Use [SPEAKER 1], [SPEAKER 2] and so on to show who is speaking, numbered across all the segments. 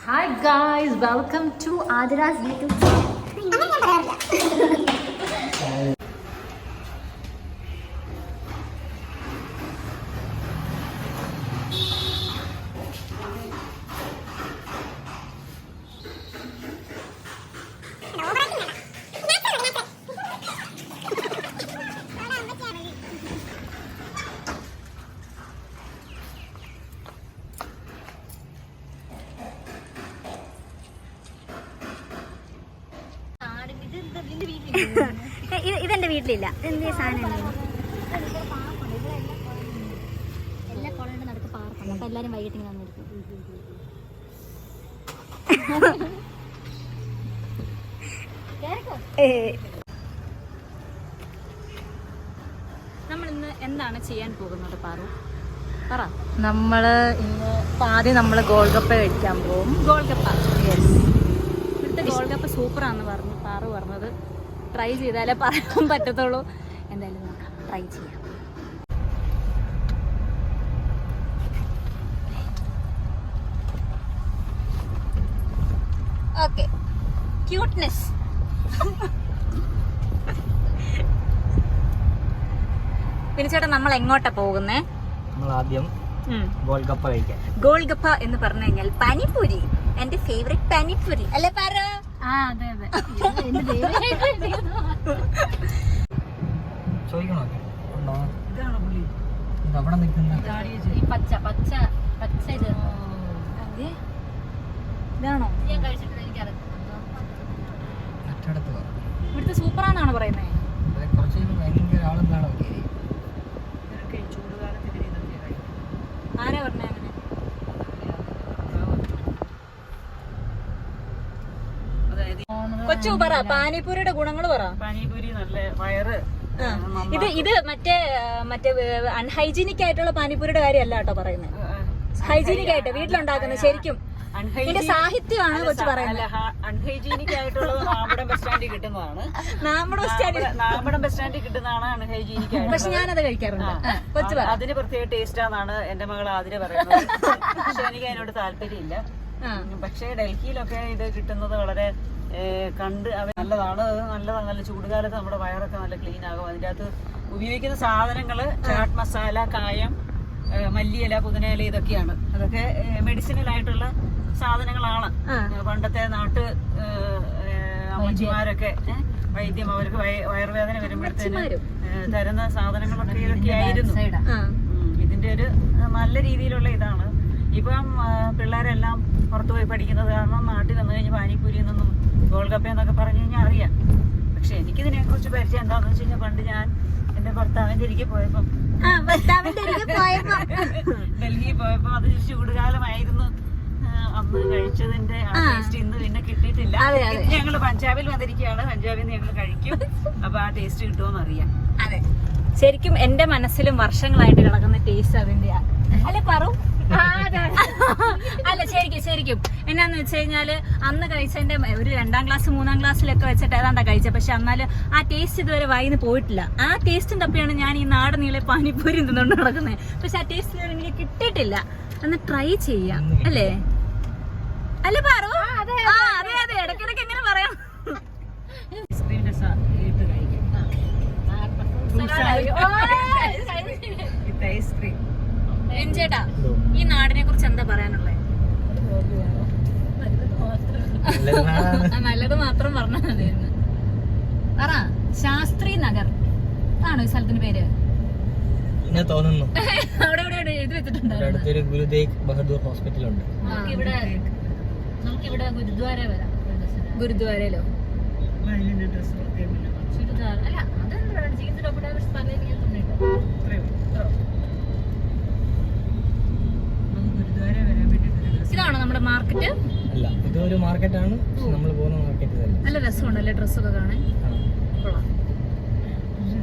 [SPEAKER 1] Hi guys, welcome to Adira's YouTube channel.
[SPEAKER 2] ഇതെന്റെ വീട്ടിലില്ല. ഇതെന്ത് സാധനം?
[SPEAKER 1] എല്ലാ കോളേജിന്റെ നടുക്ക് പാർക്കുണ്ട്. അപ്പൊ എല്ലാരും വൈകിട്ട് ഇങ്ങനെ വന്നിരിക്കും.
[SPEAKER 2] നമ്മൾ ഇന്ന് എന്താണ് ചെയ്യാൻ പോകുന്നത് പാറു? പറ. നമ്മള് ഇന്ന് ആദ്യം നമ്മള് ഗോൾഗപ്പ കഴിക്കാൻ പോകും. ഗോൾഗപ്പ, യെസ്. ഇവിടുത്തെ ഗോൾഗപ്പ സൂപ്പറാന്ന് പറഞ്ഞു പാറു പറഞ്ഞത്. ട്രൈ ചെയ്താലേ പറയാൻ പറ്റത്തുള്ളൂ. എന്തായാലും നോക്കാം, ട്രൈ ചെയ്യാം. Okay, cuteness. പിന്നെ ചേട്ടാ, നമ്മൾ എങ്ങോട്ടാ പോകുന്നേ?
[SPEAKER 3] നമ്മൾ ആദ്യം ഗോൾഗപ്പ കഴിക്കാം.
[SPEAKER 2] ഗോൾഗപ്പ എന്ന് പറഞ്ഞു കഴിഞ്ഞാൽ പാനിപൂരി, എന്റെ ഫേവറേറ്റ് പാനിപൂരി അല്ലേ പാറു?
[SPEAKER 1] അതെ അതെ.
[SPEAKER 3] ചോദിക്കണോ? അവിടെ നിൽക്കുന്ന
[SPEAKER 1] ഈ പച്ച പച്ച പച്ച ഇത്
[SPEAKER 2] ഇതാണോ?
[SPEAKER 1] ഞാൻ കഴിച്ചിട്ട് എനിക്കറിയാം.
[SPEAKER 3] മറ്റടുത്ത്
[SPEAKER 2] ഇവിടുത്തെ സൂപ്പറാന്നാണ് പറയുന്നത്.
[SPEAKER 3] കുറച്ച് ഭയങ്കര ആളെന്താണോ
[SPEAKER 2] ആരാ പറഞ്ഞ അങ്ങനെ? കൊച്ചു പറ, പാനിപൂരിയുടെ ഗുണങ്ങൾ പറ.
[SPEAKER 4] പാനിപൂരി നല്ല വയറ്.
[SPEAKER 2] ഇത് മറ്റേ അൺഹൈജീനിക് ആയിട്ടുള്ള പാനിപൂരിയുടെ കാര്യമല്ല കേട്ടോ പറയുന്നത്. ഹൈജീനിക് ആയിട്ട് വീട്ടിലുണ്ടാക്കുന്നത് ശരിക്കും ഇതിന്റെ സാഹിത്യമാണ് കൊച്ചു പറയുന്നത്.
[SPEAKER 4] അൺഹൈജീനിക് ആയിട്ടുള്ളത് നാമ്പടം ബസ് സ്റ്റാൻഡിൽ കിട്ടുന്നതാണ്. നാമ്പടം ബസ് സ്റ്റാൻഡിൽ കിട്ടുന്നതാണ് അൺഹൈജീനിക് ആയിട്ട്.
[SPEAKER 2] പക്ഷെ ഞാനത് കഴിക്കാറുണ്ട്. കൊച്ചു പറ.
[SPEAKER 4] അതിന് പ്രത്യേക ടേസ്റ്റാന്നാണ് എന്റെ മകൾ ആതിര പറയുന്നത്. പക്ഷെ എനിക്ക് അതിനോട് താല്പര്യമില്ല. പക്ഷേ ഡൽഹിയിലൊക്കെ ഇത് കിട്ടുന്നത് വളരെ കണ്ട് നല്ലതാണ്. നല്ല ചൂടുകാലത്ത് നമ്മുടെ വയറൊക്കെ നല്ല ക്ലീൻ ആകും. അതിൻ്റെ അകത്ത് ഉപയോഗിക്കുന്ന സാധനങ്ങള് ചാട്ട് മസാല, കായം, മല്ലിയില, പുതിനയില, ഇതൊക്കെയാണ്. അതൊക്കെ മെഡിസിനൽ ആയിട്ടുള്ള സാധനങ്ങളാണ്. പണ്ടത്തെ നാട്ട് അമ്മച്ചിമാരൊക്കെ വൈദ്യം അവർക്ക് വയറുവേദന വരുമ്പോഴത്തേന് തരുന്ന സാധനങ്ങളൊക്കെ ഇതൊക്കെയായിരുന്നു. ഇതിന്റെ ഒരു നല്ല രീതിയിലുള്ള ഇതാണ്. ഇപ്പം പിള്ളേരെല്ലാം പുറത്തുപോയി പഠിക്കുന്നത് കാരണം നാട്ടിൽ വന്നു കഴിഞ്ഞാൽ പാനിപൂരിയിൽ നിന്നും ഗോൾഗപ്പ എന്നൊക്കെ പറഞ്ഞു കഴിഞ്ഞാൽ അറിയാം. പക്ഷെ എനിക്കിതിനെ കുറിച്ച് പരിചയം എന്താണെന്ന് വെച്ച് കഴിഞ്ഞാൽ പണ്ട് ഞാൻ എന്റെ ഭർത്താവിന്റെ അരികെ പോയപ്പം ഡൽഹിയിൽ പോയപ്പോ അത് ചൂടുകാലമായിരുന്നു അന്ന് കഴിച്ചതിന്റെ ആ ടേസ്റ്റ് ഇന്ന് പിന്നെ കിട്ടിയിട്ടില്ല. ഞങ്ങള് പഞ്ചാബിൽ വന്നിരിക്കുകയാണ്. പഞ്ചാബിൽ നിന്ന് ഞങ്ങൾ കഴിക്കും. അപ്പൊ ആ ടേസ്റ്റ് കിട്ടുമോന്ന് അറിയാം.
[SPEAKER 2] അതെ, ശരിക്കും എന്റെ മനസ്സിലും വർഷങ്ങളായിട്ട് കിടക്കുന്ന ടേസ്റ്റ് അതിന്റെ അല്ലെ പറു? അല്ല ശരിക്കും എന്നാന്ന് വെച്ച് കഴിഞ്ഞാല് അന്ന് കഴിച്ചതിന്റെ ഒരു 2ാം ക്ലാസ് 3ാം ക്ലാസ്സിലൊക്കെ വെച്ചിട്ട് ഏതാണ്ടാ കഴിച്ചത്. പക്ഷെ എന്നാല് ആ ടേസ്റ്റ് ഇതുവരെ വായിന്ന് പോയിട്ടില്ല. ആ ടേസ്റ്റും തപ്പിയാണ് ഞാൻ ഈ നാട് നീളെ പാനിപ്പൂരി തിന്നുകൊണ്ട് നടക്കുന്നത്. പക്ഷെ ആ ടേസ്റ്റ് എനിക്ക് കിട്ടിയിട്ടില്ല. ഒന്ന് ട്രൈ ചെയ്യാം അല്ലേ? അല്ലേ പാറു? അതെ അതെ, ഇടയ്ക്കിടയ്ക്ക് എങ്ങനെ പറയാം.
[SPEAKER 4] ഐസ്ക്രീം.
[SPEAKER 2] ചേട്ടാ, ഈ നാടിനെ കുറിച്ച് എന്താ പറയാനുള്ളത്? നല്ലത് മാത്രം പറഞ്ഞാൽ മതിയായിരുന്നു. പറ. ശാസ്ത്രി നഗർ ആണോ ഈ സ്ഥലത്തിന്റെ പേര്?
[SPEAKER 3] തോന്നുന്നു.
[SPEAKER 2] അവിടെ എഴുതി വെച്ചിട്ടുണ്ട്.
[SPEAKER 3] അടുത്തൊരു ഗുരു തേഗ് ബഹദൂർ ഹോസ്പിറ്റൽ ഉണ്ട്.
[SPEAKER 1] നമുക്കിവിടെ ഗുരുദ്വാര വരാം.
[SPEAKER 2] ഗുരുദ്വാരയിലോ?
[SPEAKER 1] ചുരിദാർ അല്ല, അതെന്താ ജീവിതത്തിലൊക്കെ ഇതാണോ നമ്മുടെ മാർക്കറ്റ്?
[SPEAKER 3] അല്ല, ഇതൊരു മാർക്കറ്റാണ്. നമ്മൾ പോകുന്ന മാർക്കറ്റ് തന്നെ.
[SPEAKER 2] നല്ല രസമുണ്ടല്ലേ ഡ്രസ്സൊക്കെ കാണാൻ? കൊള്ളാം.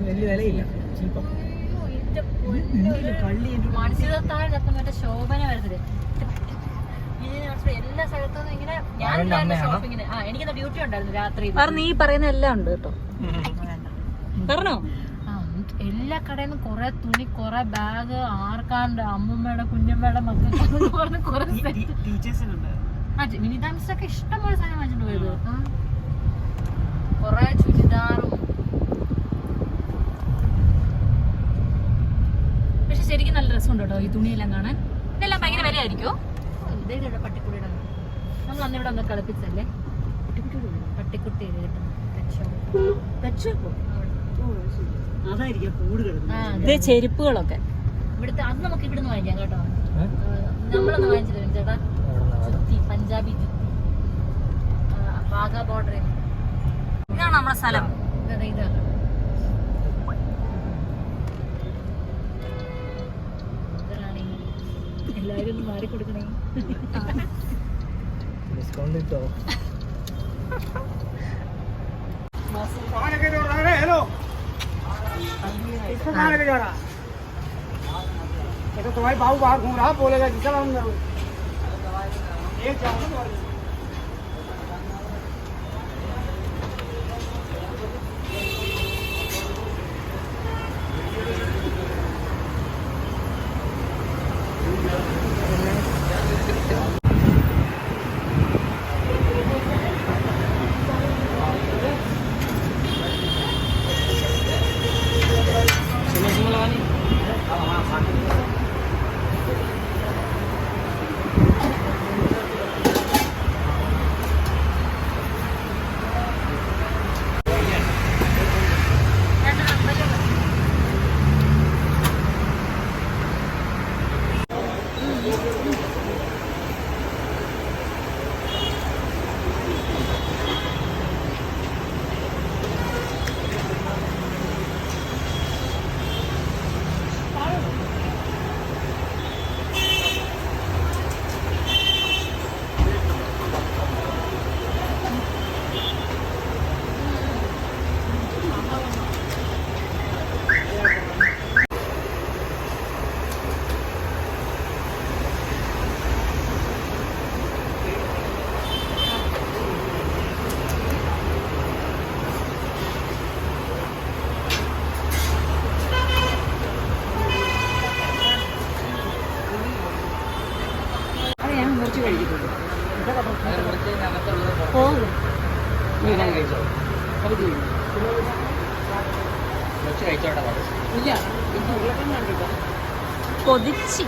[SPEAKER 3] വലിയ വിലയില്ല, ചീപ്പം.
[SPEAKER 1] മത്സ്യത്താഴത്ത് മറ്റേ ശോഭന വരുന്നത് എല്ലാ സ്ഥലത്തും ഇങ്ങനെ. ഞാൻ ഷോപ്പിങ്ങിന് എനിക്കെന്താ ഡ്യൂട്ടി ഉണ്ടായിരുന്നു രാത്രി.
[SPEAKER 2] നീ പറയുന്ന എല്ലാം ഉണ്ട് കേട്ടോ. പറഞ്ഞോ?
[SPEAKER 1] എല്ലാ എല്ലാ കടയിൽ നിന്നും കൊറേ തുണി, കൊറേ ബാഗ്, ആർക്കാണ്ട് അമ്മമ്മയുടെ കുഞ്ഞമ്മയുടെ മക്കൾക്ക് കൊറേ വിനിതാമിസ്റ്റൊക്കെ ഇഷ്ടംപോലെ സാധനം വാങ്ങിച്ചിട്ട് പോയത്. കൊറേ ചുരിദാറും.
[SPEAKER 2] പക്ഷെ ശരിക്കും നല്ല രസമുണ്ട് കേട്ടോ ഈ തുണിയെല്ലാം കാണാൻ. ഇതെല്ലാം ഭയങ്കര വിലയായിരിക്കോ?
[SPEAKER 1] ഇതേ പട്ടിക്കുട്ടിയുടെ നമ്മൾ അന്ന് ഇവിടെ ഒന്ന് കളിപ്പിച്ചല്ലേ, പട്ടിക്കുട്ടി
[SPEAKER 2] ചെരുപ്പുകളൊക്കെ
[SPEAKER 1] ഇവിടുത്തെ. അത് നമുക്ക് ഇവിടുന്ന് വാങ്ങിക്കാം കേട്ടോ. നമ്മളൊന്ന് വാങ്ങിച്ചില്ല ചേട്ടാ, ജുത്തി, പഞ്ചാബി ജുത്തി, വാഗ ബോർഡർ.
[SPEAKER 2] ഇതാണ് നമ്മുടെ സ്ഥലം.
[SPEAKER 1] ഇതാണ് എല്ലാവരും ഒന്ന് മാറിക്കൊടുക്കണേ.
[SPEAKER 3] ഡിസ്കൗണ്ട് കിട്ടോ?
[SPEAKER 5] तो तुम्हारे बाबू बाहर घूम रहा, बोलेगा कि चलो अंदर एक जाओ ना।
[SPEAKER 2] കൊതിച്ചി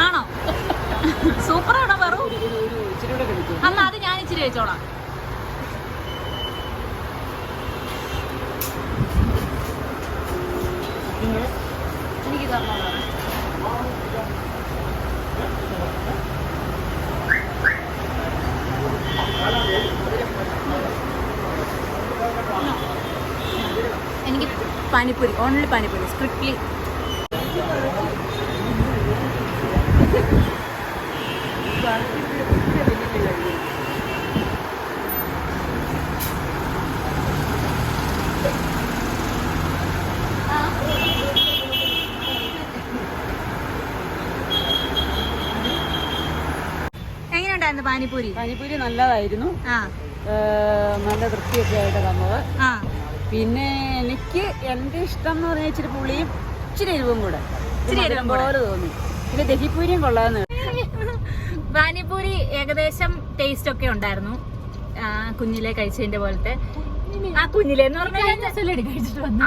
[SPEAKER 2] ആണോ? സൂപ്പറാണോ? പറൂ. അല്ല അത് ഞാൻ ഇച്ചിരി കഴിച്ചോളാം.
[SPEAKER 1] എനിക്ക് തരണോ?
[SPEAKER 2] എനിക്ക് പാനിപ്പൂരി, ഓൺലി പാനിപ്പൂരി, സ്ട്രിക്ട്ലി. എങ്ങനെയുണ്ടായിരുന്നു പാനിപ്പൂരി?
[SPEAKER 4] പാനിപ്പൂരി നല്ലതായിരുന്നു.
[SPEAKER 2] ആ,
[SPEAKER 4] നല്ല വൃത്തിയൊക്കെ ആയിട്ട് തന്നത്.
[SPEAKER 2] ആ,
[SPEAKER 4] പിന്നെ എനിക്ക് എന്റെ ഇഷ്ടം എന്ന് പറഞ്ഞാൽ ഇച്ചിരി പുളിയും ഇച്ചിരി എരിവും കൂടെ പോലെ തോന്നി. പിന്നെ ദഹിപ്പൂരിയും കൊള്ളാന്ന്.
[SPEAKER 2] പാനിപ്പൂരി ഏകദേശം ടേസ്റ്റ് ഒക്കെ ഉണ്ടായിരുന്നു. കുഞ്ഞിലെ കഴിച്ചതിന്റെ പോലത്തെ. ആ കുഞ്ഞിലെ എന്ന് പറഞ്ഞാൽ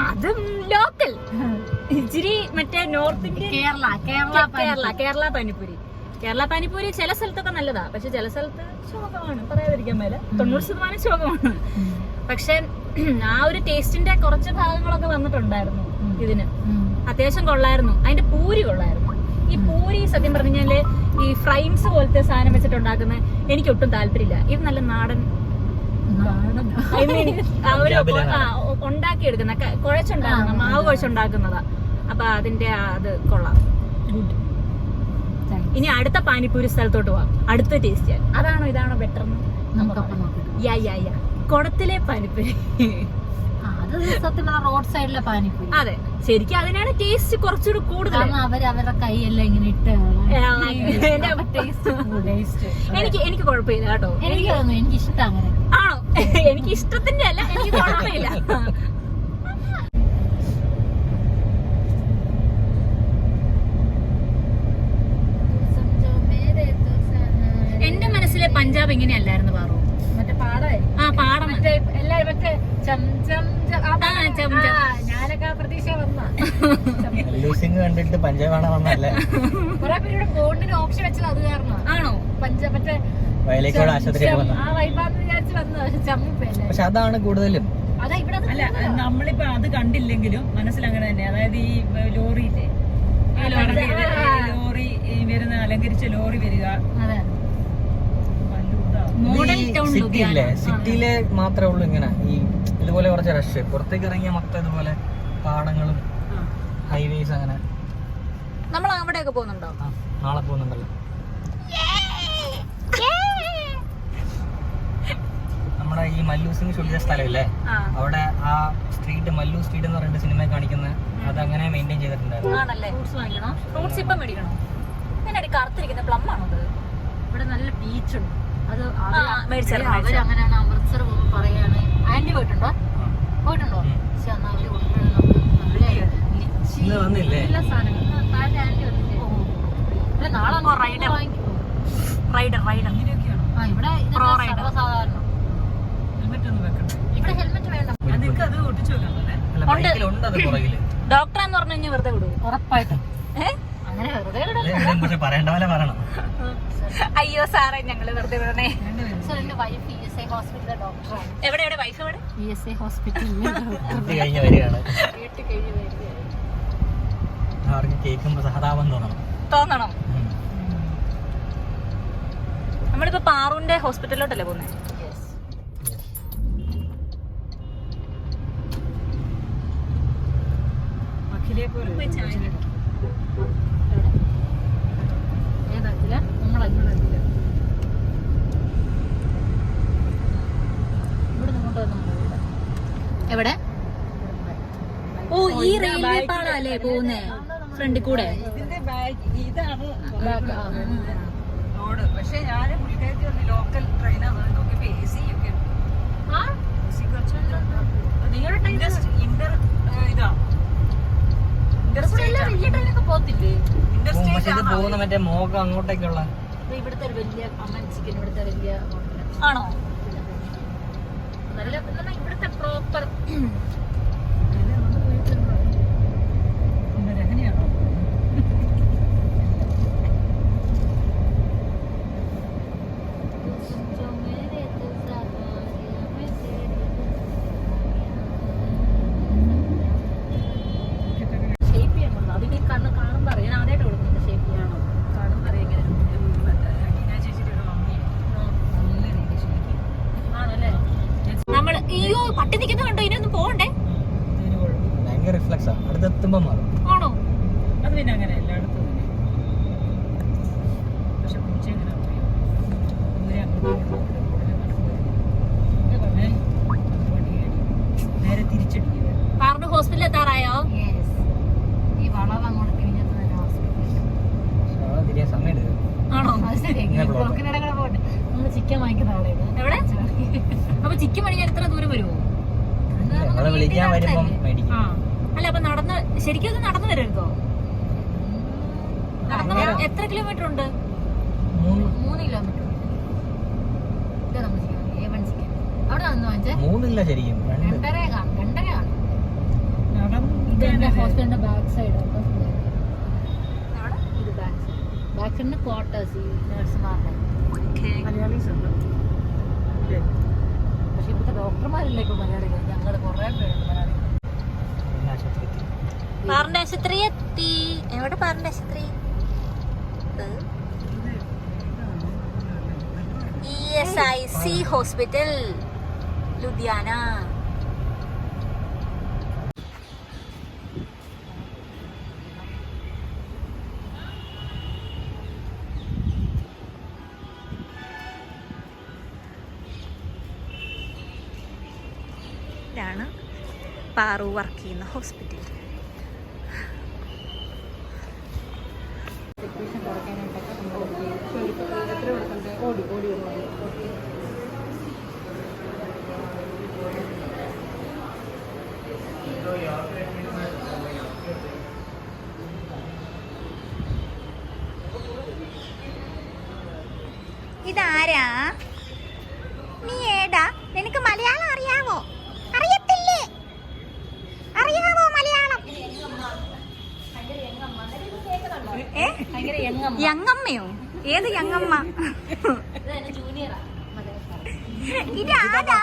[SPEAKER 2] അതും ലോക്കൽ, ഇച്ചിരി മറ്റേ നോർത്ത് ഇന്ത്യൻ കേരള പാനിപ്പൂരി. കേരള പാനിപ്പൂരി ചില സ്ഥലത്തൊക്കെ നല്ലതാ, പക്ഷെ ചില സ്ഥലത്ത് ശോകമാണ്, പറയാതിരിക്കാൻ മേലെ. 90% ശോകമാണ്. പക്ഷെ ആ ഒരു ടേസ്റ്റിന്റെ കുറച്ച് ഭാഗങ്ങളൊക്കെ വന്നിട്ടുണ്ടായിരുന്നു ഇതിന്. അത്യാവശ്യം കൊള്ളായിരുന്നു. അതിന്റെ പൂരി കൊള്ളായിരുന്നു. ഈ പൂരി സത്യം പറഞ്ഞു കഴിഞ്ഞാല് ഈ ഫ്രൈൻസ് പോലത്തെ സാധനം വെച്ചിട്ടുണ്ടാക്കുന്ന എനിക്ക് ഒട്ടും താല്പര്യമില്ല. ഇത് നല്ല നാടൻ ഉണ്ടാക്കിയെടുക്കുന്ന, കുഴച്ചുണ്ടാക്കുന്ന, മാവ് കുഴച്ചുണ്ടാക്കുന്നതാ. അപ്പൊ അതിന്റെ അത് കൊള്ളാം. ഇനി അടുത്ത പാനിപ്പൂരി സ്ഥലത്തോട്ട് പോവാം, അടുത്ത ടേസ്റ്റ് ചെയ്യാൻ. അതാണോ ഇതാണോ ബെറ്റർ? കുടത്തിലെ പാനിപ്പൂരി.
[SPEAKER 1] റോഡ് സൈഡിലെ പാനിപ്പൂരി.
[SPEAKER 2] അതെ, ശരിക്കും അതിനാണ് ടേസ്റ്റ് കുറച്ചുകൂടി കൂടുതൽ.
[SPEAKER 1] അവരുടെ കൈയെല്ലാം ഇങ്ങനെ ഇട്ട്
[SPEAKER 2] എനിക്ക് കുഴപ്പമില്ല കേട്ടോ.
[SPEAKER 1] എനിക്ക് ഇഷ്ടം അങ്ങനെ.
[SPEAKER 2] ആണോ? ആണോ? എനിക്ക് ഇഷ്ടത്തിന്റെ അല്ല, എനിക്ക് കുഴപ്പമില്ല. എന്റെ മനസ്സിലെ പഞ്ചാബ് ഇങ്ങനെയല്ലായിരുന്നു പാറു.
[SPEAKER 1] മറ്റേ പാടമായിരുന്നു.
[SPEAKER 2] ആ പാടം
[SPEAKER 1] എല്ലാരും മറ്റേ ഞാനൊക്കെ പ്രതീക്ഷ വന്ന
[SPEAKER 3] ലൂസിങ് കണ്ടിട്ട് പഞ്ചാബാണ് വന്നല്ലേ?
[SPEAKER 1] കുറെ പേരുടെ ഫോണിന് ഓപ്ഷൻ വെച്ചത് അത് കാരണമാണ്.
[SPEAKER 2] ആണോ?
[SPEAKER 1] പഞ്ചാബ് മറ്റേ
[SPEAKER 3] വയലേക്കോട് ആശുപത്രി പോകുന്നത്.
[SPEAKER 1] ആ വൈബാന്ന് വിചാരിച്ച് വന്നത് ചമ്മിപ്പല്ലേ.
[SPEAKER 3] പക്ഷെ അതാണ് കൂടുതലും.
[SPEAKER 1] അതാ ഇവിടെ
[SPEAKER 4] അല്ല, നമ്മളിപ്പോ അത് കണ്ടില്ലെങ്കിലും മനസ്സിലങ്ങനെ തന്നെ. അതായത് ഈ ലോറിയില്ലേ, ലോറി വരുന്ന അലങ്കരിച്ച ലോറി വരിക,
[SPEAKER 1] അതെ
[SPEAKER 2] മോഡൽ ടൗൺ
[SPEAKER 3] സിറ്റിയില്ലേ, സിറ്റിയിലെ മാത്രമേ ഉള്ളൂ ഇങ്ങനെ ഈ ഇതുപോലെ കുറച്ച് റഷ്. പുറത്തേക്ക് ഇറങ്ങിയ മൊത്തം ഇതുപോലെ പാടങ്ങളും ഹൈവേസ് അങ്ങനെ.
[SPEAKER 2] നമ്മൾ അവിടെയൊക്കെ പോകുന്നുണ്ടോ?
[SPEAKER 3] നാളെ പോകുന്നുണ്ടല്ലോ. നമ്മുടെ ഈ മല്ലു സിംഗ് ഷൂട്ട് ചെയ്ത സ്ഥലമില്ലേ, അവിടെ ആ സ്ട്രീറ്റ് മല്ലു സ്ട്രീറ്റ് എന്ന് പറഞ്ഞിട്ട് സിനിമ കാണിക്കുന്ന അതങ്ങനെ മെയിൻറ്റെയിൻ ചെയ്തിട്ടുണ്ടായിരുന്നു.
[SPEAKER 2] ആണല്ലേ? ഫ്രൂട്ട്സ് വാങ്ങിക്കണോ? ഫ്രൂട്ട്സ് ഇപ്പം മേടിക്കണോ? ഞാനടി കറുത്തിരിക്കുന്ന പ്ലം ആണോ അത്?
[SPEAKER 1] ഇവിടെ നല്ല ബീച്ചുണ്ട്. അത്
[SPEAKER 2] അവരങ്ങനെയാണ്
[SPEAKER 1] അമൃത്സർ പോകുമ്പോൾ പറയാണ്. ആന്റി പോയിട്ടുണ്ടോ? പോയിട്ടുണ്ടോ? പക്ഷെ എന്നാ അവര്
[SPEAKER 3] ഇന്ന് വന്നില്ലേ?
[SPEAKER 1] എല്ലാ സാധനങ്ങളും താഴെ ആന്റി വന്നില്ലേ? നാളെ
[SPEAKER 2] റൈഡർ
[SPEAKER 1] ആ ഇവിടെ സർവ്വസാധാരണ.
[SPEAKER 4] ഹെൽമെറ്റ് ഒന്നും വെക്കണം.
[SPEAKER 1] ഇവിടെ ഹെൽമെറ്റ് വേണ്ട.
[SPEAKER 4] നിങ്ങൾക്ക് അത് ഒട്ടിച്ചു വെക്കണ്ടല്ലേ?
[SPEAKER 3] അല്ല, ബൈക്കിലുണ്ട് അത് പുറകില്.
[SPEAKER 2] ഡോക്ടർ എന്ന് പറഞ്ഞു കഴിഞ്ഞാൽ വെറുതെ വിടും.
[SPEAKER 1] ഉറപ്പായിട്ടും അങ്ങനെ വെറുതെ
[SPEAKER 3] പക്ഷെ പറയേണ്ട പോലെ പറയണം.
[SPEAKER 2] അയ്യോ സാറേ, ഞങ്ങള് വെറുതെ വിടണേ.
[SPEAKER 1] എന്റെ വൈഫ് ESI ഹോസ്പിറ്റലിലെ ഡോക്ടറാണ്.
[SPEAKER 2] എവിടെ വൈഫ് എവിടെ?
[SPEAKER 1] ESI ഹോസ്പിറ്റലിലെ
[SPEAKER 3] കുട്ടി കഴിഞ്ഞ് വരികയാണ്.
[SPEAKER 1] വീട്ടിൽ കഴിഞ്ഞ് വരികയാണ്.
[SPEAKER 3] അവർക്ക് കേൾക്കുമ്പോ സഹതാപം
[SPEAKER 2] തോന്നണം. നമ്മളിപ്പോ പാറുവിന്റെ ഹോസ്പിറ്റലിലോട്ടല്ലേ പോകുന്നത്?
[SPEAKER 4] അഖിലെ പോലെ
[SPEAKER 1] ഏതാക്കില്ല നമ്മളങ്ങോട്ടില്ല. ഇവിടെ ഇങ്ങോട്ട് വന്നു. എവിടെ?
[SPEAKER 2] ഓ, ഈ റെയിൽവേ പാളല്ലേ പോകുന്നേ ഫ്രണ്ടിൽ കൂടെ?
[SPEAKER 4] ഇതിന്റെ ബാഗ് ഇതാണ് റോഡ്. പക്ഷെ ഞാൻ പുള്ളിക്കാരത്തി പറഞ്ഞു ലോക്കൽ ട്രെയിനാണ് നോക്കിയപ്പോ AC ഒക്കെ ഉണ്ട്.
[SPEAKER 1] നിങ്ങളുടെ
[SPEAKER 4] ഇന്റർ ഇതാ
[SPEAKER 1] വലിയ ട്രെയിനൊക്കെ പോകത്തില്ലേ?
[SPEAKER 3] പക്ഷെ ഇത് പോകുന്ന മറ്റേ മോകം അങ്ങോട്ടേക്കുള്ള
[SPEAKER 1] ഇവിടുത്തെ ഒരു വലിയ അമ്മൻ ചിക്കൻ ഇവിടുത്തെ വലിയ
[SPEAKER 2] ആണോ?
[SPEAKER 1] നല്ല ഇവിടുത്തെ പ്രോപ്പർ
[SPEAKER 4] രഹനയാണോ?
[SPEAKER 1] ഷേപ്പ് ചെയ്യാൻ കൊള്ളാം. അതിന് കണ്ണ് കാണുമ്പോൾ അറിയാൻ ആദ്യമായിട്ട് കൊടുക്കുന്നത് ഷേപ്പ് ചെയ്യാണോ?
[SPEAKER 4] കാണുമ്പോൾ അറിയാം. ഹീന ചേച്ചിയുടെ ഒരു മമ്മി നല്ല രീതി ശരിക്കും.
[SPEAKER 1] ആണല്ലേ?
[SPEAKER 2] നമ്മള് അയ്യോ പട്ടി നിൽക്കുന്ന കണ്ടോ? ഇതിനൊന്നും പോകണ്ടേ?
[SPEAKER 4] ഇതിന് കുഴപ്പമില്ല.
[SPEAKER 3] ഭയങ്കര റിഫ്ലക്സാ. അടുത്തെത്തുമ്പോ മാറും.
[SPEAKER 2] ആണോ?
[SPEAKER 4] അത് പിന്നെ അങ്ങനെ എല്ലായിടത്തും തന്നെ. പക്ഷെ പൂച്ച എങ്ങനെ അറിയാം? ഇവരെ അങ്ങോട്ടും നേരെ തിരിച്ചടിക്കുക.
[SPEAKER 2] പാറിന്റെ ഹോസ്പിറ്റലിൽ എത്താറായോ?
[SPEAKER 1] Yes. ഈ വളവ് അങ്ങോട്ട് തിരിഞ്ഞെത്തുന്ന ഹോസ്പിറ്റൽ.
[SPEAKER 3] തിരിയാൻ സമയം എടുക്കും.
[SPEAKER 2] ആണോ?
[SPEAKER 1] അത് ശരി. ബ്ലോക്കിനിടകളെ പോട്ടെ. നമ്മള് ചിക്കൻ വാങ്ങിക്കുന്ന ആളെ
[SPEAKER 2] എവിടെ? അപ്പൊ ചിക്കൻ മേടിക്കാൻ എത്ര ദൂരം വരുമോ?
[SPEAKER 3] നമ്മളെ വിളിക്കാൻ വരുമ്പം മേടിക്കും.
[SPEAKER 2] അല്ല, അപ്പൊ നടന്ന് ശരിക്കും അത് നടന്നു വരരുതോ? നടന്നു എത്ര കിലോമീറ്റർ ഉണ്ട്?
[SPEAKER 1] 3 കിലോമീറ്റർ. ഇതാ നമ്മൾ ചിക്കൻ A1 ചിക്കൻ. അവിടെ നിന്ന് വാങ്ങിച്ചേ
[SPEAKER 3] 3 ഇല്ല ശരിക്കും 2.
[SPEAKER 1] 2.5 കാണും.
[SPEAKER 4] നടന്ന്
[SPEAKER 1] ഇതെന്റെ ഹോസ്പിറ്റലിന്റെ ബാക്ക് സൈഡ്. ഇത് ബാക്ക് സൈഡിന്റെ ക്വാർട്ടേഴ്സ് ഈ നഴ്സുമാരുടെ.
[SPEAKER 4] മലയാളീസ് ഉണ്ട്.
[SPEAKER 1] പക്ഷെ ഇവിടുത്തെ ഡോക്ടർമാരില്ലേ ഇപ്പൊ മലയാളികൾ? ഞങ്ങള് കുറെ പേരുണ്ട് മലയാളികൾ.
[SPEAKER 2] പാറിന്റെ ആശുപത്രി എത്തി. എവിടെ പാറിന്റെ ആശുപത്രി? ESIC hospital Ludhiana. ഇതാണ് പാറു വർക്ക് ചെയ്യുന്ന ഹോസ്പിറ്റൽ.
[SPEAKER 1] ഓടി
[SPEAKER 2] ഇതാരാ? നീ ഏടാ? നിനക്ക് മലയാളം അറിയാവോ? അറിയത്തില്ലേ? അറിയാവോ മലയാളം? യങ്ങമ്മയോ? ഏത് യങ്ങമ്മ? ഇതാടാ?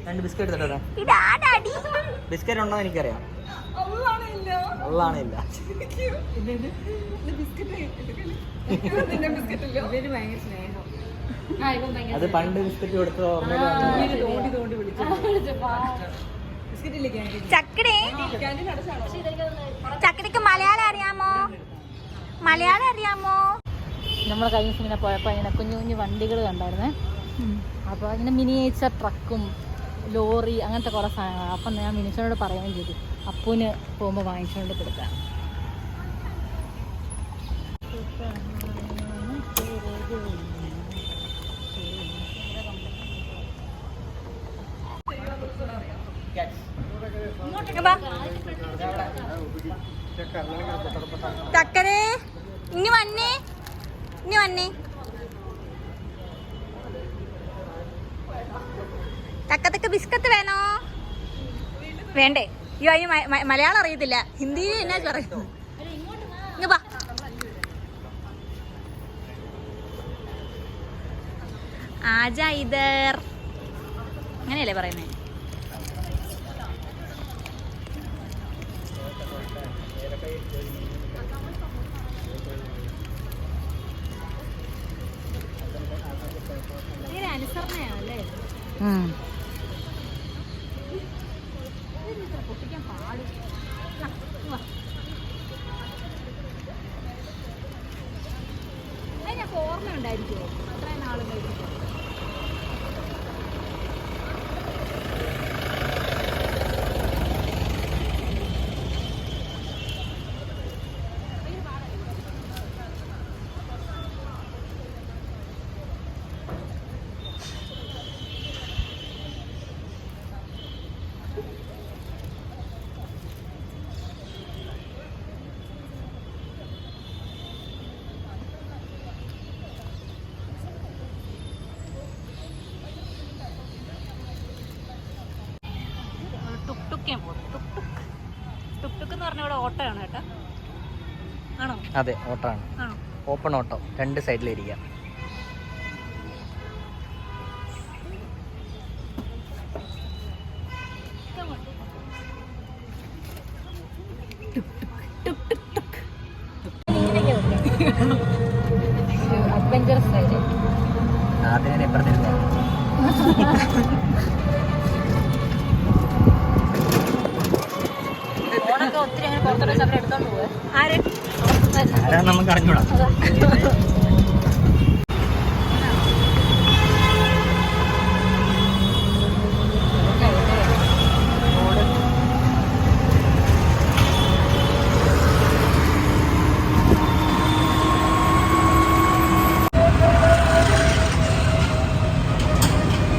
[SPEAKER 3] രണ്ട് ബിസ്ക്കറ്റ് തട്ടോ.
[SPEAKER 2] ഇതാടാടി?
[SPEAKER 3] ബിസ്ക്കറ്റ് ഉണ്ടോ എനിക്കറിയാം. ഉള്ളാണില്ല. അത് പണ്ട് ബിസ്ക്കറ്റ് കൊടുത്തോ
[SPEAKER 2] ചക്കരക്ക് മലയാളം അറിയാമോ? മലയാളം അറിയാമോ?
[SPEAKER 1] നമ്മൾ കഴിഞ്ഞ ദിവസം ഇങ്ങനെ പോയപ്പോൾ ഇങ്ങനെ കുഞ്ഞു കുഞ്ഞു വണ്ടികൾ കണ്ടായിരുന്നേ. അപ്പോൾ ഇങ്ങനെ മിനിയേച്ചർ ട്രക്കും ലോറി അങ്ങനത്തെ കുറേ സാധനങ്ങൾ. അപ്പം ഞാൻ മിനിച്ചോനോട് പറയുകയും ചെയ്തു അപ്പൂന് പോകുമ്പോൾ വാങ്ങിച്ചുകൊണ്ട് കൊടുക്കാം.
[SPEAKER 2] ചക്കരേ ഇനി വന്നേ, ഇനി വന്നേ. തക്കത്തക്ക ബിസ്ക്കറ്റ് വേണോ? വേണ്ടേ? അയ്യോ അതിന് മലയാളം അറിയത്തില്ല, ഹിന്ദി എന്നാ പറയും. ആജാ ഇതർ, അങ്ങനെയല്ലേ പറയുന്നേ? അനുസരണയാണല്ലേ. പൊട്ടിക്കാൻ പാടും. അതിനൊക്കെ ഓർമ്മ ഉണ്ടായിരിക്കുമോ അത്രയും നാളും കഴിച്ചിട്ട്? ടുക്ടുക്ക് എന്ന് പറഞ്ഞ ഇവിടെ ഓട്ടോ ആണ് കേട്ടോ. ആണോ?
[SPEAKER 3] അതെ, ഓട്ടോ ആണ്. ഓപ്പൺ ഓട്ടോ, രണ്ട് സൈഡിലിരിക്കാം.
[SPEAKER 1] Adventurous ride.
[SPEAKER 3] അതിനെ എപ്പോഴത്തേക്കും
[SPEAKER 1] ഒത്തിരി അങ്ങനെ പുറത്തോട്ട് വെച്ച് അവരെടുത്തോണ്ട് പോവേ.
[SPEAKER 3] ആരാ നമുക്ക് അറിഞ്ഞൂടാ.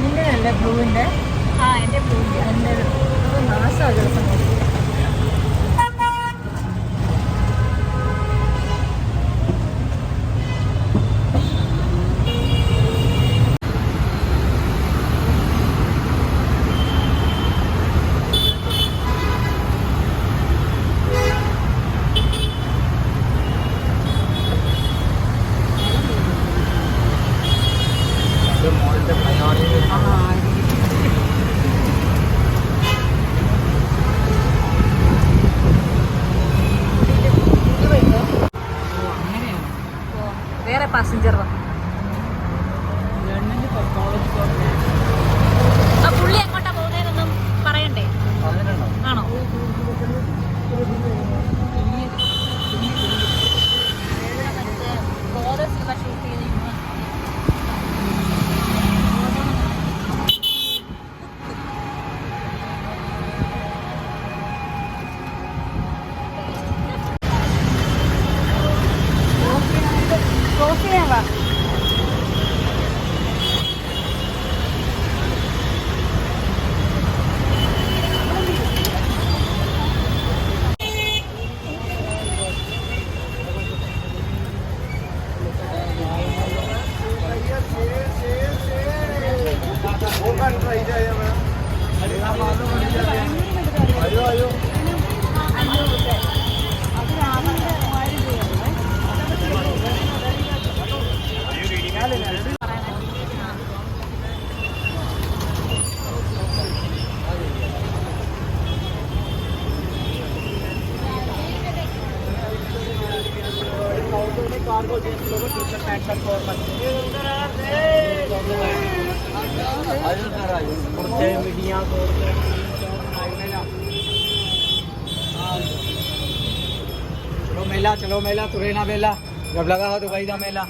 [SPEAKER 1] നിന്റെ അല്ലേ ബ്ലൂവിൻ്റെ?
[SPEAKER 2] എൻ്റെ ബ്ലൂവിൻ്റെ.
[SPEAKER 1] എൻ്റെ നാശമാണ് ദിവസം.
[SPEAKER 2] വേറെ പാസഞ്ചർ പുള്ളി എങ്ങോട്ടാ പോകുന്നതെന്നൊന്നും പറയണ്ടേ? ആണോ?
[SPEAKER 1] ക്രോസ് ചെയ്യാൻ വാ.
[SPEAKER 5] Cargo jeans logo T shirt pant shirt formal कुर्ते मिडियां चलो मेला तुरे ना मेला जब लगा हो दुबई का मेला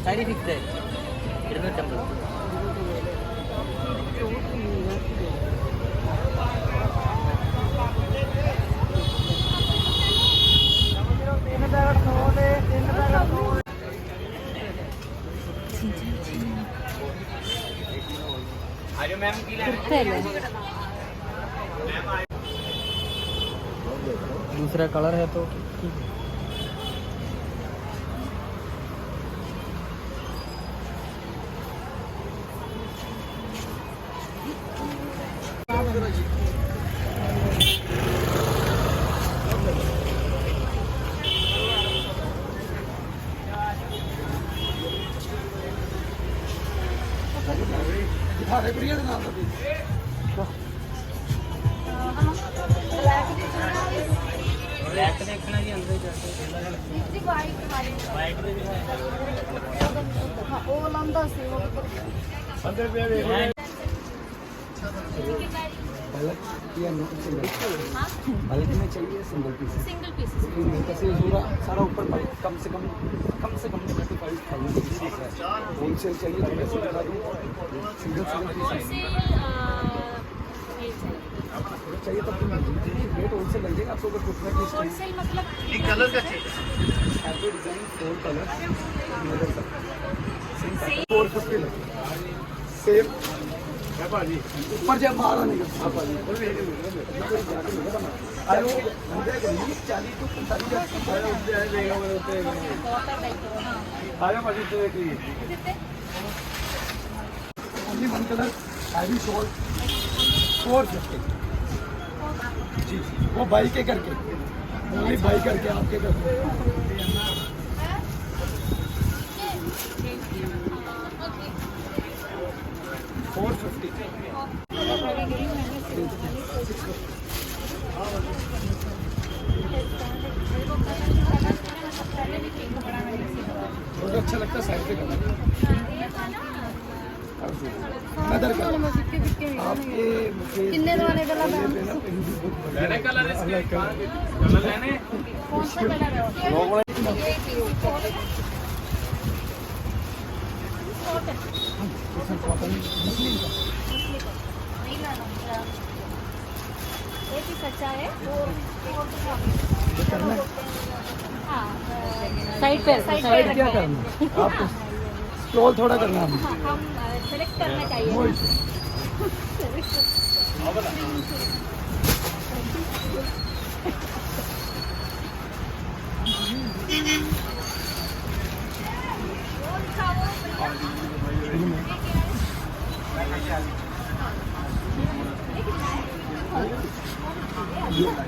[SPEAKER 3] സാരി ഫിക്സ് 250. दूसरा कलर है तो ठीक है. देखना जी अंदर
[SPEAKER 5] बल्क में चाहिए सिंगल पीस सारा ऊपर कम से कम 35,000 होलसेल चाहिए तो कैसे बता दूँ सिंगल चाहिए तो रेट होलसेल लग जाएगा आपको. अगर कुछ होलसेल मतलब कलर का चाहिए डिजाइन 4 कलर 450 लगे सेम ऊपर जब मारा नहीं अरे 40 to 45 one colour heavy short 450 जी वो बाई के करके ओनली बाई करके आपके करके 450 बहुत अच्छा लगता है साइड पे करना नदर का आपके कितने वाले कलर लेने कलर इसके कलर लेने कौन सा कलर है एक ही सच्चा है
[SPEAKER 1] साइड पे
[SPEAKER 5] साइड क्या करना आप स्क्रॉल थोड़ा करना है
[SPEAKER 2] हम सेलेक्ट करना चाहिए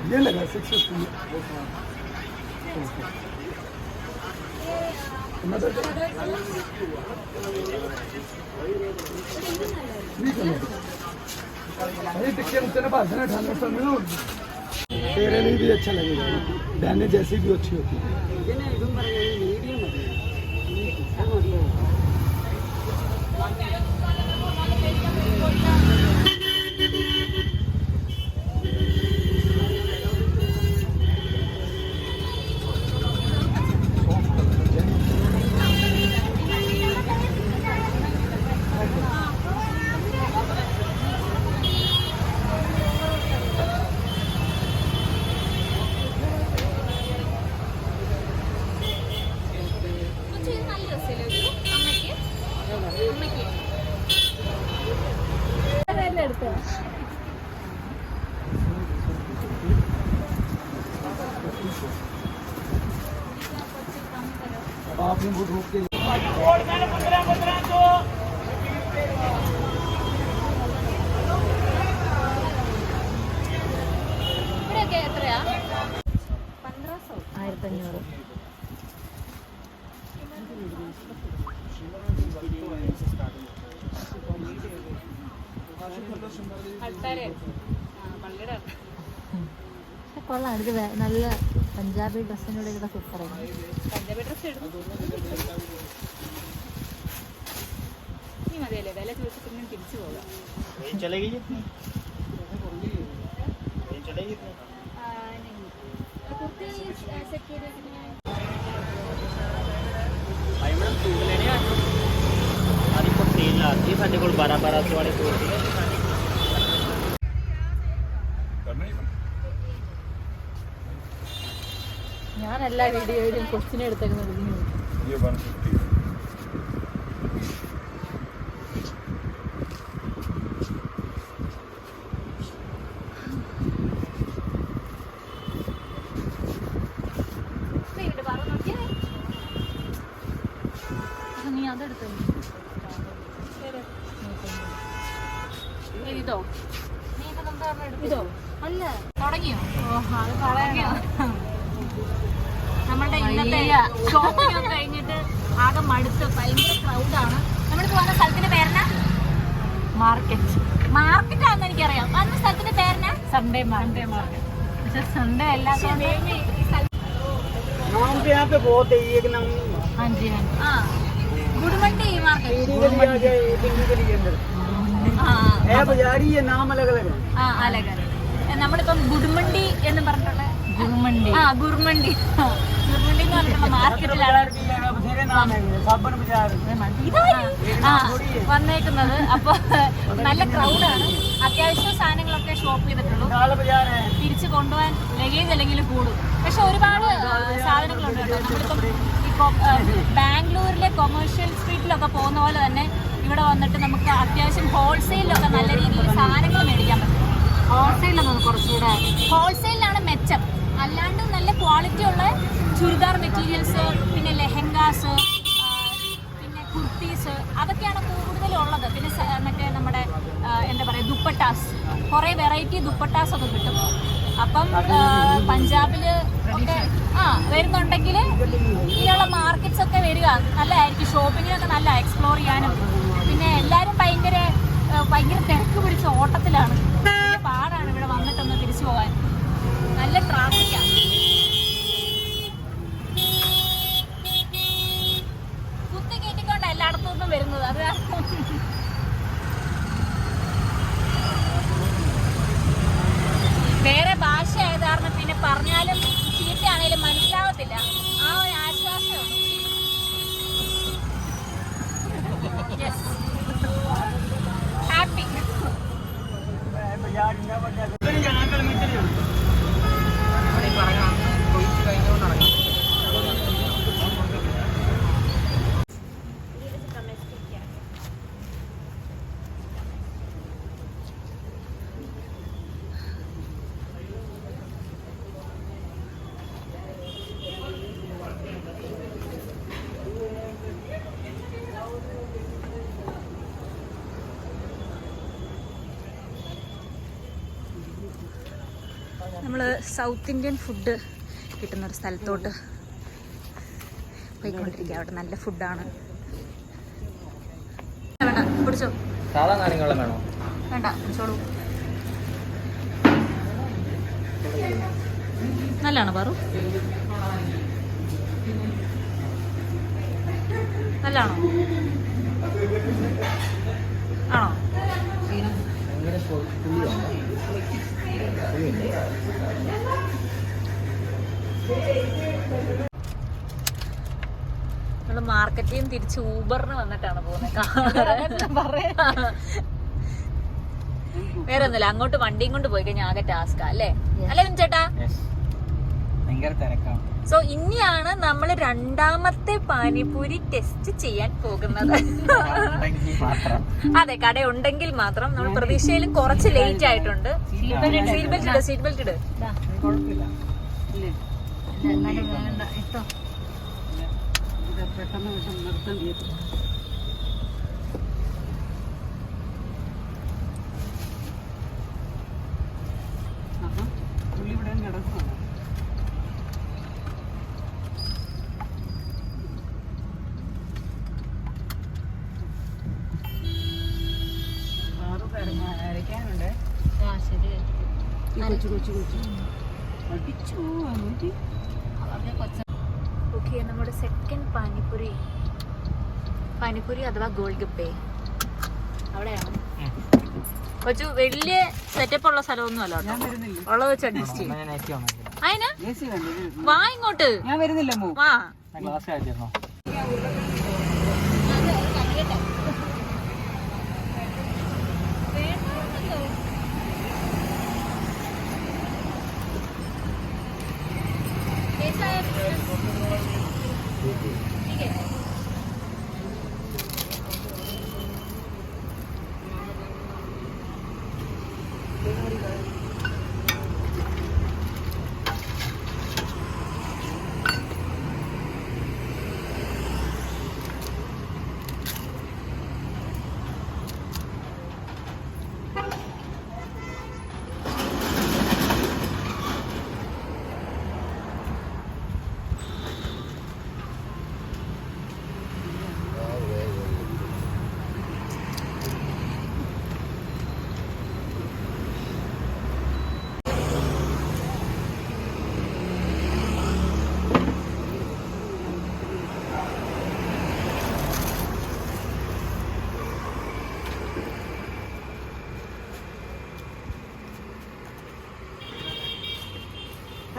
[SPEAKER 5] ये लगा 650 तेरे लिए भी अच्छा लगेगा बहने जैसी भी अच्छी होती है अपने वो रोक के
[SPEAKER 1] ഇവിടെയൊക്കെ എത്രയാ? 1500. കൊള്ളാം. ഇത് നല്ല പഞ്ചാബി ഡ്രസ്സിനോട് ഇവിടെ സൂപ്പറാണ്.
[SPEAKER 2] പഞ്ചാബി ഡ്രസ് ഇടുന്നു നീ മതിയല്ലേ, വില ചോദിച്ചിട്ട് ഇങ്ങനെ തിരിച്ചു പോകാം. കുർത്തി സെറ്റ് ചെയ്ത് വെച്ചിട്ട്
[SPEAKER 3] അതിപ്പോൾ സെയിലാക്കി ਸਾਡੇ ਕੋਲ 1200 ਵਾਲੇ ਸੂਟ ਸੀਗੇ.
[SPEAKER 1] ഞാൻ എല്ലാ വീഡിയോയിലും ക്വസ്റ്റിനെ എടുത്തേക്കുന്നത് ഇതിന് വേണ്ടി. നീ അതെടുത്തു.
[SPEAKER 2] ഇതോ
[SPEAKER 1] നീ ഇപ്പൊ എന്താ എടുത്തു?
[SPEAKER 2] ഇതോ
[SPEAKER 1] അല്ല,
[SPEAKER 2] തുടങ്ങിയോ?
[SPEAKER 1] അത് കളയണോ?
[SPEAKER 2] നമ്മളുടെ ഇന്നത്തെ ഷോപ്പിംഗ് ഒക്കെ കഴിഞ്ഞിട്ട് ആകെ മടുത്ത് ഭയങ്കര ക്രൗഡാണ്. നമ്മളിപ്പോ വന്ന സ്ഥലത്തിന്റെ പേരെന്നാ?
[SPEAKER 1] മാർക്കറ്റ്.
[SPEAKER 2] മാർക്കറ്റാണെന്ന് എനിക്കറിയാം. വന്ന സ്ഥലത്തിന്റെ പേരെന്നാ?
[SPEAKER 1] Sunday market. പക്ഷെ സൺഡേ അല്ലാത്തതുകൊണ്ട്
[SPEAKER 4] नाम पे यहाँ पे बहुत है, एक नाम
[SPEAKER 1] ഹാൻജി ഹാൻജി.
[SPEAKER 2] ആ ഗുഡ്മണ്ടി മാർക്കറ്റ്.
[SPEAKER 4] के लिए अंदर है बाजारी, ये नाम अलग अलग है.
[SPEAKER 2] ആ അലകര. നമ്മളിപ്പം ഗുഡ്മണ്ടി എന്ന് പറഞ്ഞിട്ടുള്ള
[SPEAKER 1] ഗുർമണ്ടി.
[SPEAKER 2] ഗുർമണ്ടി ഗുർമണ്ടി എന്ന് പറഞ്ഞിട്ടുള്ള മാർക്കറ്റിലാണ്
[SPEAKER 4] बथेरे नाम है, साबन बाजार.
[SPEAKER 2] വന്നേക്കുന്നത്. അപ്പൊ നല്ല ക്രൗഡാണ്. അത്യാവശ്യം സാധനങ്ങളൊക്കെ ഷോപ്പ് ചെയ്തിട്ടുള്ളൂ.
[SPEAKER 4] लाल बाजार है.
[SPEAKER 2] തിരിച്ചു കൊണ്ടുപോകാൻ ലഗേജ് അല്ലെങ്കിൽ കൂടും. പക്ഷെ ഒരുപാട് സാധനങ്ങളുണ്ട് കേട്ടോ. നമ്മളിപ്പം ഇപ്പോൾ ബാംഗ്ലൂരിലെ കൊമേഴ്ഷ്യൽ സ്ട്രീറ്റിലൊക്കെ പോകുന്ന പോലെ തന്നെ ഇവിടെ വന്നിട്ട് നമുക്ക് അത്യാവശ്യം ഹോൾസെയിലൊക്കെ നല്ല രീതിയിൽ സാധനങ്ങൾ മേടിക്കാൻ പറ്റും.
[SPEAKER 1] ഹോൾസെയിലാണ് കുറച്ചുകൂടെ.
[SPEAKER 2] ഹോൾസെയിലാണ് മെച്ചം. അല്ലാണ്ട് നല്ല ക്വാളിറ്റി ഉള്ള ചുരിദാർ മെറ്റീരിയൽസ്, പിന്നെ ലെഹങ്കാസ്, പിന്നെ കുർത്തീസ്, അതൊക്കെയാണ് കൂടുതലുള്ളത്. പിന്നെ മറ്റേ നമ്മുടെ എന്താ പറയുക, ദുപ്പട്ടാസ്, കുറേ വെറൈറ്റി ദുപ്പട്ടാസ് ഒക്കെ കിട്ടും. അപ്പം പഞ്ചാബിൽ ഒക്കെ വരുന്നുണ്ടെങ്കിൽ ഇങ്ങനെയുള്ള മാർക്കറ്റ്സ് ഒക്കെ വരിക നല്ലതായിരിക്കും. ഷോപ്പിങ്ങിനൊക്കെ നല്ല എക്സ്പ്ലോർ ചെയ്യാനും. പിന്നെ എല്ലാവരും ഭയങ്കര തിരക്ക് പിടിച്ച ഓട്ടത്തിലാണ്. പാടാണ് ഇവിടെ വന്നിട്ടൊന്ന് തിരിച്ചു പോകാൻ. നല്ല ട്രാഫിക്കാണ്. കുത്തി കയറ്റിക്കൊണ്ട് എല്ലായിടത്തു നിന്നും വരുന്നത്. അത് വേറെ ഭാഷ ആയത് കാരണം പിന്നെ പറഞ്ഞാലും ചീത്തയാണേലും മനസ്സിലാവത്തില്ല. ആ ഒരു ആശ്വാസമാണ്. ഹാപ്പി. നമ്മൾ സൗത്ത് ഇന്ത്യൻ ഫുഡ് കിട്ടുന്നൊരു സ്ഥലത്തോട്ട് പോയിക്കൊണ്ടിരിക്കുക. അവിടെ നല്ല ഫുഡാണ്. വേണ്ട, പിടിച്ചോ.
[SPEAKER 3] സാധാ നാരങ്ങളും വേണോ?
[SPEAKER 2] വേണ്ട, പിടിച്ചോളൂ. നല്ലതാണോ പാറു? നല്ലതാണോ? ആണോ?
[SPEAKER 3] ഭയങ്കര പുളിയുണ്ടോ?
[SPEAKER 2] നമ്മള് മാർക്കറ്റിൽ നിന്ന് തിരിച്ച് ഊബറിന് വന്നിട്ടാണ് പോകുന്നത്. വേറെ ഒന്നുമില്ല, അങ്ങോട്ട് വണ്ടിയും കൊണ്ട് പോയി കഴിഞ്ഞാൽ ആകെ ടാസ്കാ അല്ലേ? അല്ലേ ചേട്ടാ?
[SPEAKER 3] ഭയങ്കര തിരക്കാണ്.
[SPEAKER 2] സോ ഇനിയാണ് നമ്മൾ രണ്ടാമത്തെ പാനിപൂരി ടെസ്റ്റ് ചെയ്യാൻ പോകുന്നത്. അതെ, കട ഉണ്ടെങ്കിൽ മാത്രം. നമ്മൾ പ്രതീക്ഷയിലും കുറച്ച് ലേറ്റ് ആയിട്ടുണ്ട്. സീറ്റ് ബെൽറ്റ് ഇട്.
[SPEAKER 4] പെട്ടെന്ന് നിർത്താൻ ചെയ്യും. അപ്പം പുള്ളി ഇവിടെ കിടക്കുകയാണ്. അരയ്ക്കാനുണ്ട്.
[SPEAKER 2] ആ ശരി.
[SPEAKER 4] കൊച്ചു അടിച്ചു അങ്ങോട്ട്.
[SPEAKER 2] ഓക്കെ, നമ്മുടെ സെക്കൻഡ് പാനിപ്പൂരി അഥവാ ഗോൾഗപ്പേ അവിടെയാണ്. കൊച്ചു വലിയ സെറ്റപ്പ് ഉള്ള സ്ഥലമൊന്നും അല്ല
[SPEAKER 4] ഞാൻ വരുന്നില്ല.
[SPEAKER 2] ഉള്ളത് വെച്ച് അഡ്ജസ്റ്റ് ചെയ്യും.
[SPEAKER 3] ഞാൻ ഏറ്റവും
[SPEAKER 2] അതിനാ
[SPEAKER 4] AC വേണ്ട.
[SPEAKER 2] വാ ഇങ്ങോട്ട്
[SPEAKER 4] ഞാൻ വരുന്നില്ല മോ.
[SPEAKER 2] വാ.
[SPEAKER 3] ക്ലാസ് കാഴ്ചയിരുന്നോ?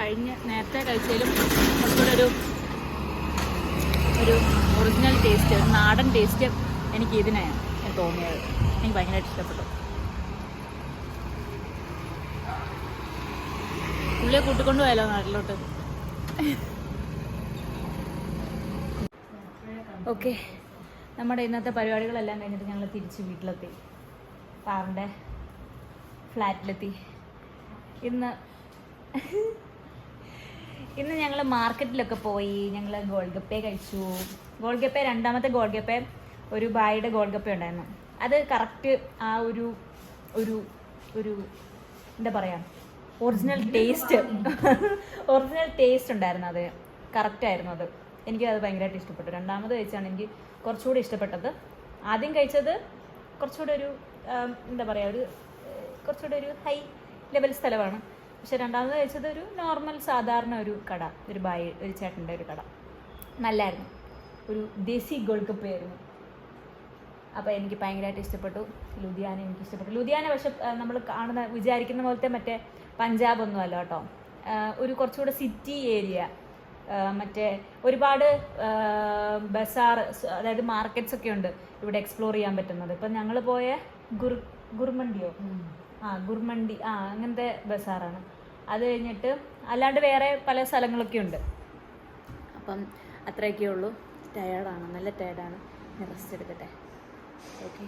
[SPEAKER 2] കഴിഞ്ഞ് നേരത്തെ കഴിച്ചതിലും കുറച്ചുകൂടെ ഒരു ഒറിജിനൽ ടേസ്റ്റ്, ഒരു നാടൻ ടേസ്റ്റ് എനിക്ക് ഇതിനാണ് തോന്നിയത്. എനിക്ക് ഭയങ്കരമായിട്ട് ഇഷ്ടപ്പെട്ടു. പുള്ളിയെ കൂട്ടിക്കൊണ്ടു പോയാലോ നാട്ടിലോട്ട്. ഓക്കെ, നമ്മുടെ ഇന്നത്തെ പരിപാടികളെല്ലാം കഴിഞ്ഞിട്ട് ഞങ്ങൾ തിരിച്ച് വീട്ടിലെത്തി, കാറിൻ്റെ ഫ്ലാറ്റിലെത്തി. ഇന്ന് ഞങ്ങൾ മാർക്കറ്റിലൊക്കെ പോയി. ഞങ്ങൾ ഗോൾഗപ്പേ കഴിച്ചു. ഗോൾഗപ്പേ, രണ്ടാമത്തെ ഗോൾഗപ്പേ ഒരു ബായിയുടെ ഗോൾഗപ്പേ ഉണ്ടായിരുന്നു. അത് കറക്റ്റ് ആ ഒരു എന്താ പറയുക, ഒറിജിനൽ ടേസ്റ്റ് ഉണ്ടായിരുന്നു. അത് കറക്റ്റായിരുന്നു. അത് എനിക്കത് ഭയങ്കരമായിട്ട് ഇഷ്ടപ്പെട്ടു. രണ്ടാമത് കഴിച്ചാണ് എനിക്ക് കുറച്ചുകൂടി ഇഷ്ടപ്പെട്ടത്. ആദ്യം കഴിച്ചത് കുറച്ചുകൂടെ ഒരു എന്താ പറയുക, കുറച്ചുകൂടെ ഒരു ഹൈ ലെവൽ സ്ഥലമാണ്. പക്ഷെ രണ്ടാമത് കഴിച്ചത് ഒരു നോർമൽ സാധാരണ ഒരു കട, ഒരു ചേട്ടൻ്റെ ഒരു കട. നല്ലായിരുന്നു. ഒരു ദേശി ഗോൾഗപ്പേ ആയിരുന്നു. അപ്പോൾ എനിക്ക് ഭയങ്കരമായിട്ട് ഇഷ്ടപ്പെട്ടു. ലുധിയാന എനിക്ക് ഇഷ്ടപ്പെട്ടു. ലുധിയാന പക്ഷെ നമ്മൾ വിചാരിക്കുന്ന പോലത്തെ മറ്റേ പഞ്ചാബ് ഒന്നും അല്ല കേട്ടോ. ഒരു കുറച്ചുകൂടെ സിറ്റി ഏരിയ, മറ്റേ ഒരുപാട് ബസാർ, അതായത് മാർക്കറ്റ്സ് ഒക്കെ ഉണ്ട് ഇവിടെ എക്സ്പ്ലോർ ചെയ്യാൻ പറ്റുന്നത്. ഇപ്പം ഞങ്ങൾ പോയ ഗുർമണ്ടിയോ ഗുർമണ്ടി അങ്ങനത്തെ ബസാറാണ്. അത് കഴിഞ്ഞിട്ട് അല്ലാണ്ട് വേറെ പല സ്ഥലങ്ങളൊക്കെ ഉണ്ട്. അപ്പം അത്രയൊക്കെ ഉള്ളൂ. ടയേർഡാണ്, നല്ല ടയേർഡാണ്. റെസ്റ്റ് എടുക്കട്ടെ. ഓക്കെ.